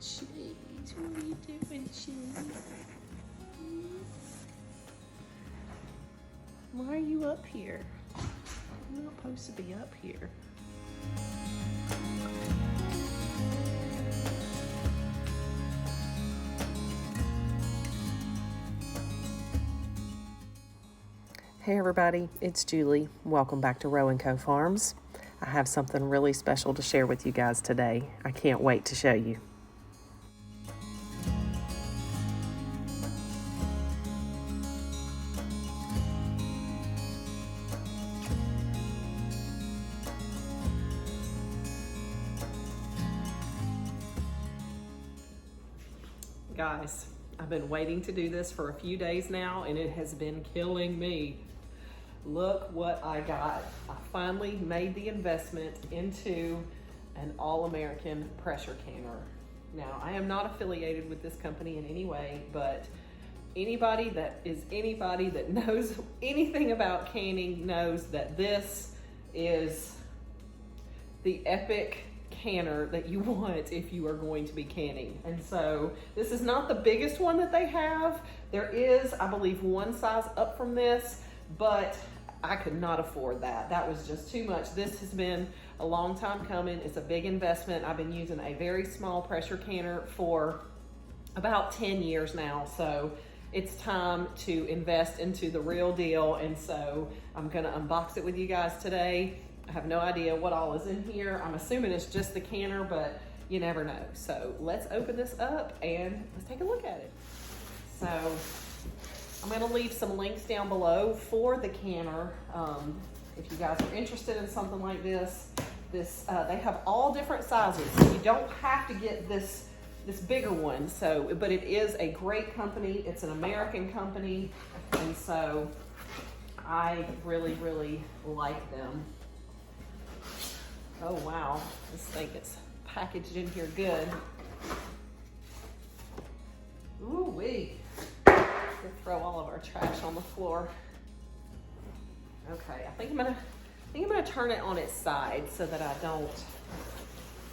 Cheese, what are you doing, Cheese? Why are you up here? You're not supposed to be up here. Hey everybody, it's Julie. Welcome back to Row & Co Farms. I have something really special to share with you guys today. I can't wait to show you. Guys, I've been waiting to do this for a few days now and it has been killing me. Look what I got. I finally made the investment into an all-American pressure canner. Now, I am not affiliated with this company in any way, but anybody that knows anything about canning knows that this is the epic canner that you want if you are going to be canning. And so this is not the biggest one that they have. There is, I believe, one size up from this, but I could not afford that. That was just too much. This has been a long time coming. It's a big investment. I've been using a very small pressure canner for about 10 years now. So it's time to invest into the real deal. And so I'm gonna unbox it with you guys today. I have no idea what all is in here. I'm assuming it's just the canner, but you never know. So let's open this up and let's take a look at it. So I'm gonna leave some links down below for the canner. If you guys are interested in something like this, they have all different sizes. So you don't have to get this bigger one. So, but it is a great company. It's an American company. And so I really, really like them. Oh wow, this thing is packaged in here good. Ooh wee. Throw all of our trash on the floor. Okay, I think I'm gonna turn it on its side so that I don't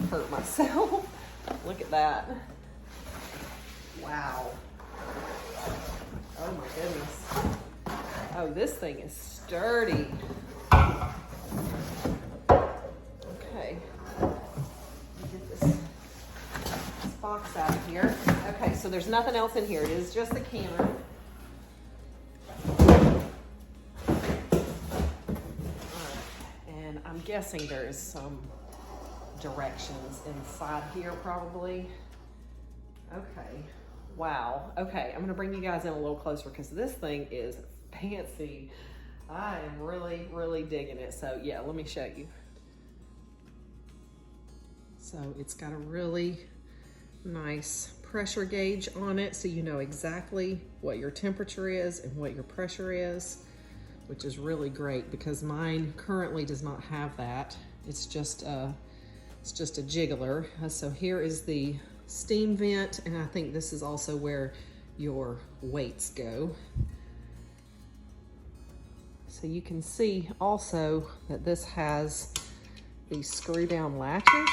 hurt myself. Look at that. Wow. Oh my goodness. Oh, this thing is sturdy. Okay. Let me get this box out of here. Okay, so there's nothing else in here. It is just the canner. I'm guessing there is some directions inside here probably. Okay, wow. Okay, I'm gonna bring you guys in a little closer because this thing is fancy. I am really, really digging it. So yeah, let me show you. So it's got a really nice pressure gauge on it so you know exactly what your temperature is and what your pressure is, which is really great because mine currently does not have that. It's just a jiggler. So here is the steam vent, and I think this is also where your weights go. So you can see also that this has these screw down latches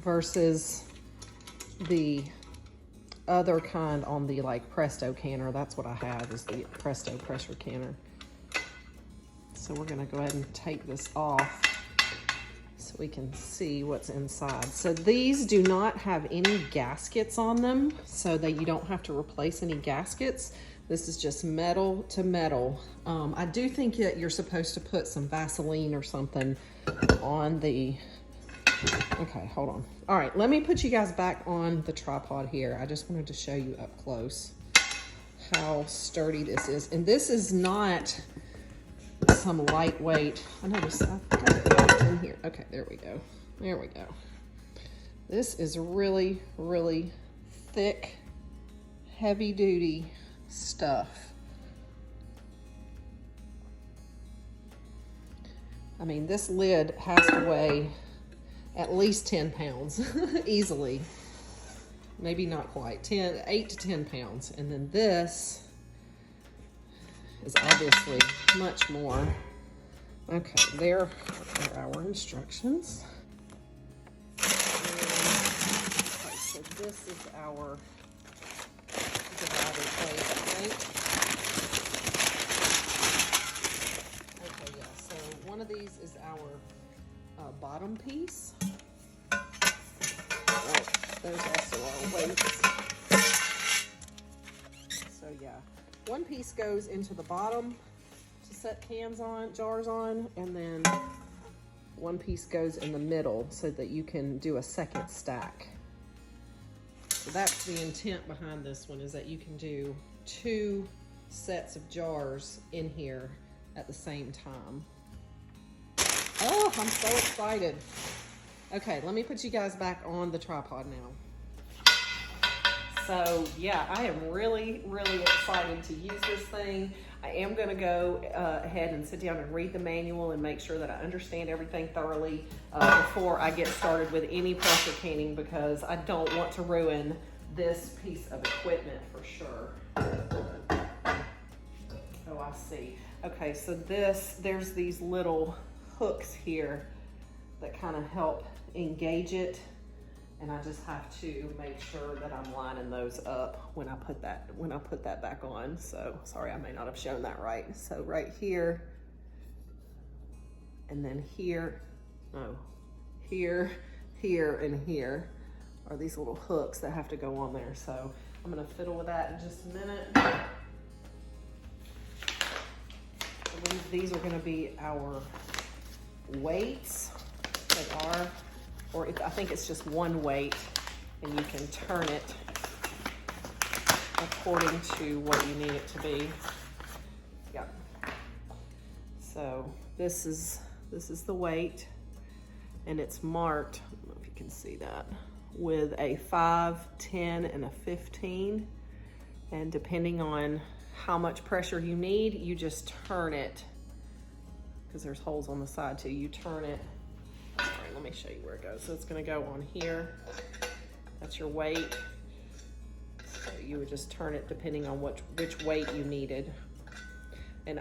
versus the other kind on the like Presto canner. That's what I have, is the Presto pressure canner. So we're gonna go ahead and take this off so we can see what's inside. So these do not have any gaskets on them, so that you don't have to replace any gaskets. This is just metal to metal. I do think that you're supposed to put some Vaseline or something on the, okay, hold on. All right, let me put you guys back on the tripod here. I just wanted to show you up close how sturdy this is. And this is not some lightweight. I noticed I've got it in here. Okay, there we go. There we go. This is really, really thick, heavy duty stuff. I mean, this lid has to weigh at least 10 pounds easily. Maybe not quite, 8 to 10 pounds. And then this is obviously much more. Okay, there are our instructions. this is our divider plate, I think. Okay, yeah, so one of these is our bottom piece. Oh, there's also our weights. So yeah, one piece goes into the bottom to set jars on, and then one piece goes in the middle so that you can do a second stack. So that's the intent behind this one, is that you can do 2 sets of jars in here at the same time. Oh, I'm so excited. Okay, let me put you guys back on the tripod now. So yeah, I am really, really excited to use this thing. I am gonna go ahead and sit down and read the manual and make sure that I understand everything thoroughly before I get started with any pressure canning, because I don't want to ruin this piece of equipment for sure. Oh, I see. Okay, so there's these little hooks here that kind of help engage it, and I just have to make sure that I'm lining those up when I put that back on. So sorry, I may not have shown that right. So right here, and then here, no, here, here, and here are these little hooks that have to go on there. So I'm gonna fiddle with that in just a minute. I believe these are gonna be our weights. They are, or I think it's just one weight, and you can turn it according to what you need it to be. Yeah. So this is the weight, and it's marked, I don't know if you can see that, with a 5, 10, and a 15. And depending on how much pressure you need, you just turn it, because there's holes on the side too. You turn it. All right, let me show you where it goes. So it's gonna go on here. That's your weight. So you would just turn it depending on which weight you needed. And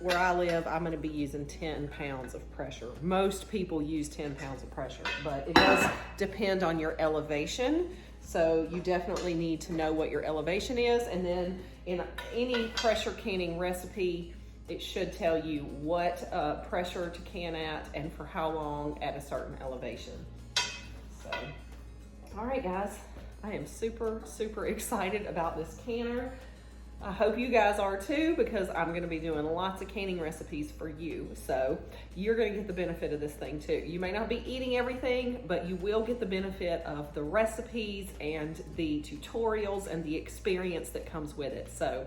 where I live, I'm gonna be using 10 pounds of pressure. Most people use 10 pounds of pressure, but it does depend on your elevation. So you definitely need to know what your elevation is. And then in any pressure canning recipe, it should tell you what pressure to can at and for how long at a certain elevation. So, all right guys, I am super, super excited about this canner. I hope you guys are too, because I'm gonna be doing lots of canning recipes for you. So you're gonna get the benefit of this thing too. You may not be eating everything, but you will get the benefit of the recipes and the tutorials and the experience that comes with it. So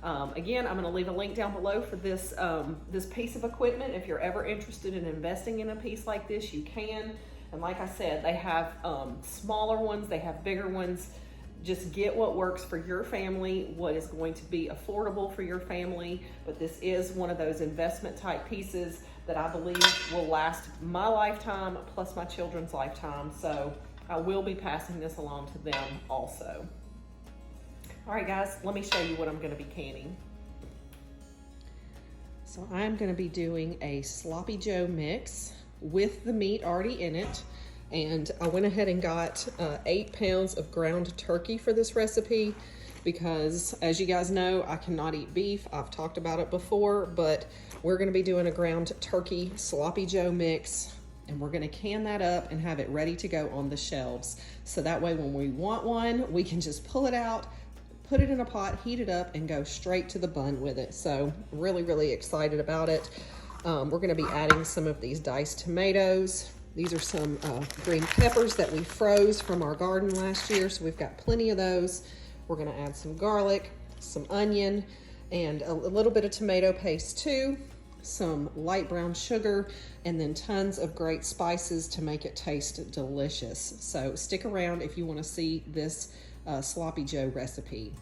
again, I'm gonna leave a link down below for this, this piece of equipment. If you're ever interested in investing in a piece like this, you can. And like I said, they have smaller ones, they have bigger ones. Just get what works for your family, what is going to be affordable for your family. But this is one of those investment type pieces that I believe will last my lifetime plus my children's lifetime. So I will be passing this along to them also. All right guys, let me show you what I'm gonna be canning. So I'm gonna be doing a Sloppy Joe mix with the meat already in it. And I went ahead and got 8 pounds of ground turkey for this recipe, because as you guys know, I cannot eat beef. I've talked about it before, but we're gonna be doing a ground turkey Sloppy Joe mix, and we're gonna can that up and have it ready to go on the shelves. So that way when we want one, we can just pull it out, put it in a pot, heat it up, and go straight to the bun with it. So really, really excited about it. We're gonna be adding some of these diced tomatoes. These are some green peppers that we froze from our garden last year, so we've got plenty of those. We're gonna add some garlic, some onion, and a little bit of tomato paste too, some light brown sugar, and then tons of great spices to make it taste delicious. So stick around if you wanna see this Sloppy Joe recipe.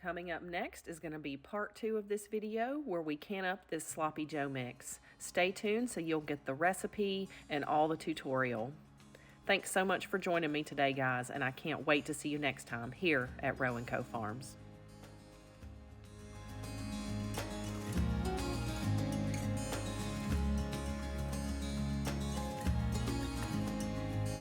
Coming up next is going to be part 2 of this video, where we can up this Sloppy Joe mix. Stay tuned so you'll get the recipe and all the tutorial. Thanks so much for joining me today, guys, and I can't wait to see you next time here at Rowe & Co Farms.